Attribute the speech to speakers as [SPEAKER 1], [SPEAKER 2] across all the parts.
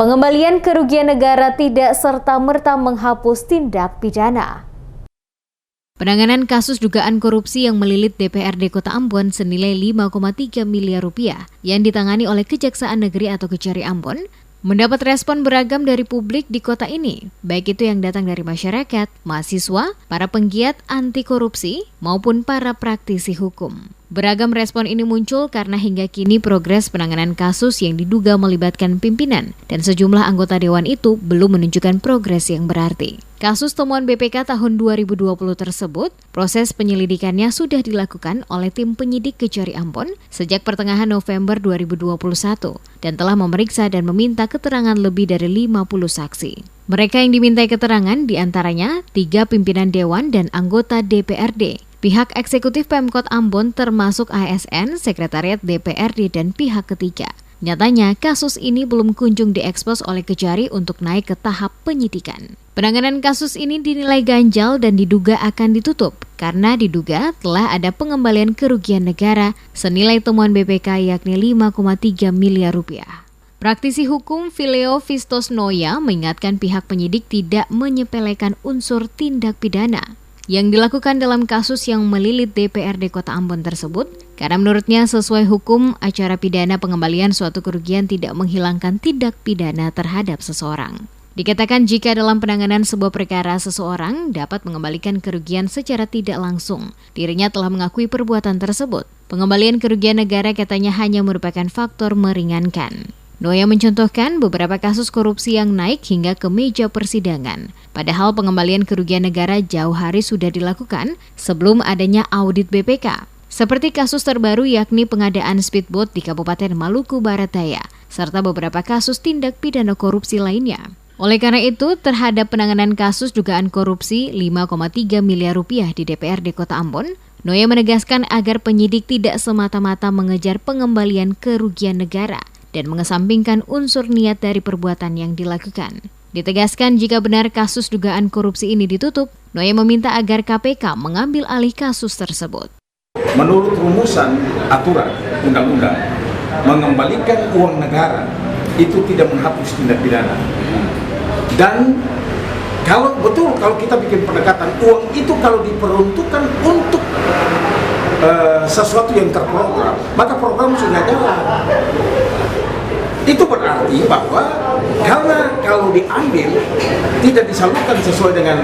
[SPEAKER 1] Pengembalian kerugian negara tidak serta-merta menghapus tindak pidana. Penanganan kasus dugaan korupsi yang melilit DPRD Kota Ambon senilai 5,3 miliar rupiah yang ditangani oleh Kejaksaan Negeri atau Kejari Ambon mendapat respon beragam dari publik di kota ini, baik itu yang datang dari masyarakat, mahasiswa, para penggiat anti korupsi, maupun para praktisi hukum. Beragam respon ini muncul karena hingga kini progres penanganan kasus yang diduga melibatkan pimpinan dan sejumlah anggota dewan itu belum menunjukkan progres yang berarti. Kasus temuan BPK tahun 2020 tersebut, proses penyelidikannya sudah dilakukan oleh tim penyidik Kejari Ambon sejak pertengahan November 2021 dan telah memeriksa dan meminta keterangan lebih dari 50 saksi. Mereka yang dimintai keterangan diantaranya 3 pimpinan dewan dan anggota DPRD. Pihak eksekutif Pemkot Ambon termasuk ASN, Sekretariat DPRD dan pihak ketiga. Nyatanya, kasus ini belum kunjung diekspos oleh Kejari untuk naik ke tahap penyidikan. Penanganan kasus ini dinilai ganjal dan diduga akan ditutup karena diduga telah ada pengembalian kerugian negara senilai temuan BPK yakni 5,3 miliar rupiah. Praktisi hukum Fileo Vistosnoya mengingatkan pihak penyidik tidak menyepelekan unsur tindak pidana yang dilakukan dalam kasus yang melilit DPRD Kota Ambon tersebut, karena menurutnya sesuai hukum acara pidana pengembalian suatu kerugian tidak menghilangkan tindak pidana terhadap seseorang. Dikatakan jika dalam penanganan sebuah perkara seseorang dapat mengembalikan kerugian secara tidak langsung, dirinya telah mengakui perbuatan tersebut. Pengembalian kerugian negara katanya hanya merupakan faktor meringankan. Noya mencontohkan beberapa kasus korupsi yang naik hingga ke meja persidangan. Padahal pengembalian kerugian negara jauh hari sudah dilakukan sebelum adanya audit BPK. Seperti kasus terbaru yakni pengadaan speedboat di Kabupaten Maluku Barat Daya, serta beberapa kasus tindak pidana korupsi lainnya. Oleh karena itu, terhadap penanganan kasus dugaan korupsi 5,3 miliar rupiah di DPRD Kota Ambon, Noya menegaskan agar penyidik tidak semata-mata mengejar pengembalian kerugian negara dan mengesampingkan unsur niat dari perbuatan yang dilakukan. Ditegaskan jika benar kasus dugaan korupsi ini ditutup, Noya meminta agar KPK mengambil alih kasus tersebut.
[SPEAKER 2] Menurut rumusan aturan undang-undang, mengembalikan uang negara itu tidak menghapus tindak pidana. Dan kalau kita bikin pendekatan uang itu kalau diperuntukkan untuk sesuatu yang terprogram, maka program sudah jalan. Itu berarti bahwa karena kalau diambil tidak disalurkan sesuai dengan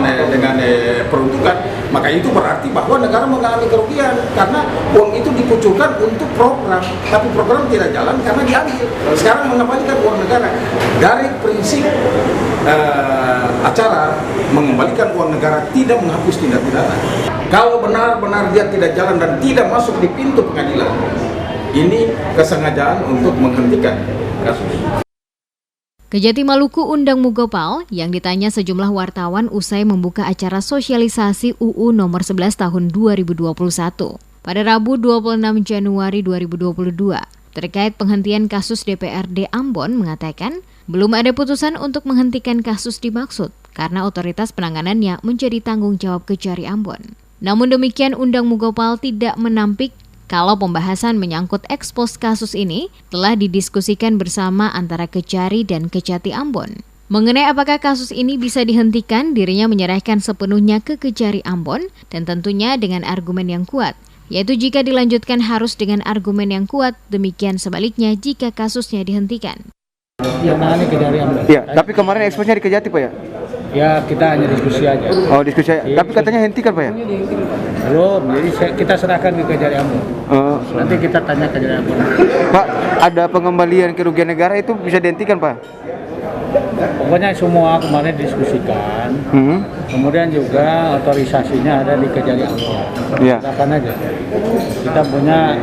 [SPEAKER 2] peruntukan, maka itu berarti bahwa negara mengalami kerugian karena uang itu dikucurkan untuk program, tapi program tidak jalan karena diambil. Sekarang mengembalikan uang negara dari prinsip acara mengembalikan uang negara tidak menghapus tindak pidana. Kalau benar-benar dia tidak jalan dan tidak masuk di pintu pengadilan, ini kesengajaan untuk menghentikan kasus.
[SPEAKER 1] Kejati Maluku Undang Mugopal yang ditanya sejumlah wartawan usai membuka acara sosialisasi UU nomor 11 tahun 2021 pada Rabu 26 Januari 2022 terkait penghentian kasus DPRD Ambon mengatakan belum ada putusan untuk menghentikan kasus dimaksud karena otoritas penanganannya menjadi tanggung jawab Kejari Ambon. Namun demikian Undang Mugopal tidak menampik kalau pembahasan menyangkut ekspos kasus ini telah didiskusikan bersama antara Kejari dan Kejati Ambon. Mengenai apakah kasus ini bisa dihentikan, dirinya menyerahkan sepenuhnya ke Kejari Ambon dan tentunya dengan argumen yang kuat, yaitu jika dilanjutkan harus dengan argumen yang kuat, demikian sebaliknya jika kasusnya dihentikan.
[SPEAKER 3] Yang nangani Kejari Ambon.
[SPEAKER 4] Ya, tapi kemarin eksposnya di Kejati Pak ya?
[SPEAKER 3] Ya, kita hanya diskusi aja.
[SPEAKER 4] Oh, diskusi aja. Tapi katanya hentikan Pak ya?
[SPEAKER 3] Belum, jadi kita serahkan ke Kejari Ambon. Nanti kita tanya Kejari Ambon.
[SPEAKER 4] Pak, ada pengembalian kerugian negara itu bisa dihentikan Pak?
[SPEAKER 3] Pokoknya semua kemarin diskusikan. Kemudian juga otorisasinya ada di Kejari Ambon.
[SPEAKER 4] Ya.
[SPEAKER 3] Serahkan aja. Kita punya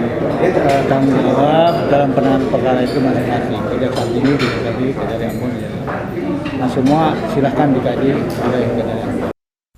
[SPEAKER 3] tanggung jawab dalam penanganan perkara itu masing-masing. Kejaksaan Tinggi, Kejari Ambon. Nah, semua silahkan dikaji oleh Kejari Ambon.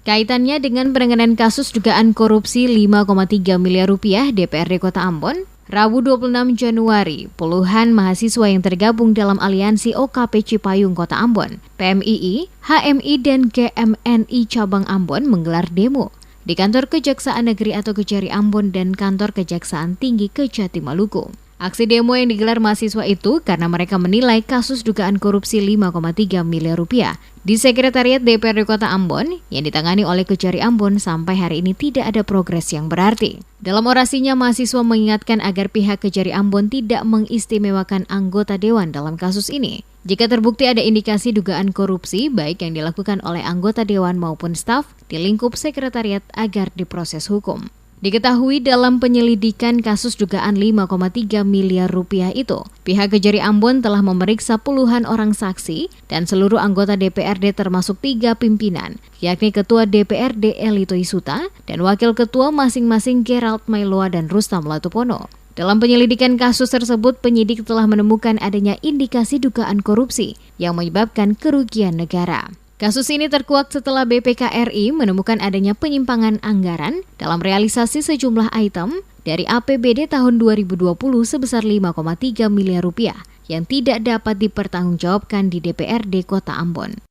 [SPEAKER 1] Kaitannya dengan penanganan kasus dugaan korupsi 5,3 miliar rupiah DPRD Kota Ambon, Rabu 26 Januari, puluhan mahasiswa yang tergabung dalam aliansi OKP Cipayung Kota Ambon, PMII, HMI, dan GMNI Cabang Ambon menggelar demo di kantor Kejaksaan Negeri atau Kejari Ambon dan kantor Kejaksaan Tinggi Kejati Maluku. Aksi demo yang digelar mahasiswa itu karena mereka menilai kasus dugaan korupsi 5,3 miliar rupiah di Sekretariat DPRD Kota Ambon yang ditangani oleh Kejari Ambon sampai hari ini tidak ada progres yang berarti. Dalam orasinya, mahasiswa mengingatkan agar pihak Kejari Ambon tidak mengistimewakan anggota dewan dalam kasus ini. Jika terbukti ada indikasi dugaan korupsi, baik yang dilakukan oleh anggota dewan maupun staf di lingkup sekretariat agar diproses hukum. Diketahui dalam penyelidikan kasus dugaan 5,3 miliar rupiah itu, pihak Kejari Ambon telah memeriksa puluhan orang saksi dan seluruh anggota DPRD termasuk 3 pimpinan, yakni Ketua DPRD Elito Isuta dan Wakil Ketua masing-masing Gerald Mailoa dan Rustam Latupono. Dalam penyelidikan kasus tersebut, penyidik telah menemukan adanya indikasi dugaan korupsi yang menyebabkan kerugian negara. Kasus ini terkuak setelah BPK RI menemukan adanya penyimpangan anggaran dalam realisasi sejumlah item dari APBD tahun 2020 sebesar 5,3 miliar rupiah yang tidak dapat dipertanggungjawabkan di DPRD Kota Ambon.